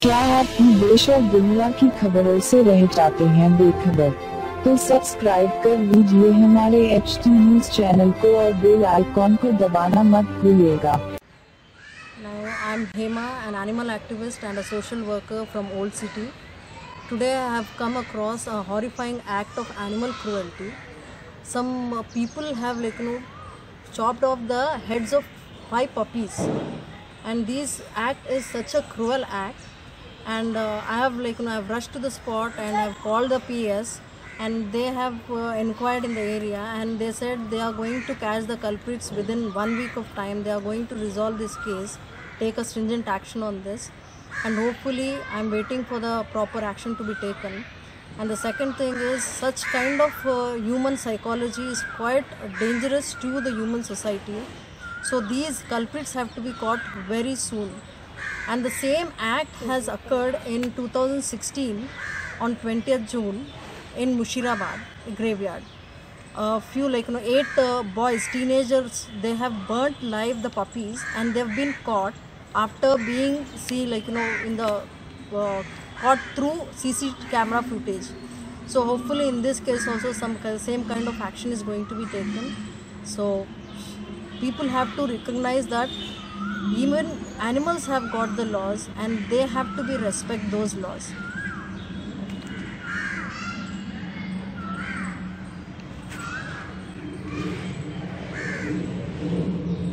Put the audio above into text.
क्या आप भी देश और दुनिया की खबरों से रह जाते हैं बेखबर? तो सब्सक्राइब कर लीजिए हमारे HT न्यूज चैनल को और बेल आइकॉन को दबाना मत भूलिएगा। Now I am Hema, an animal activist and a social worker from Old City. Today I have come across a horrifying act of animal cruelty. Some people have chopped off the heads of 5 puppies, and this act is such a cruel act. And I have I've rushed to the spot and I've called the PS, and they have inquired in the area, and they said they are going to catch the culprits within 1 week of time. They are going to resolve this case, take a stringent action on this, and hopefully I'm waiting for the proper action to be taken. And the second thing is, such kind of human psychology is quite dangerous to the human society. So these culprits have to be caught very soon. And the same act has occurred in 2016 on 20th June in Mushirabad graveyard. A few 8 boys, teenagers, they have burnt live the puppies, and they've been caught after being in the caught through CC camera footage. So hopefully in this case also some same kind of action is going to be taken. So people have to recognize that even animals have got the laws, and they have to be respect those laws.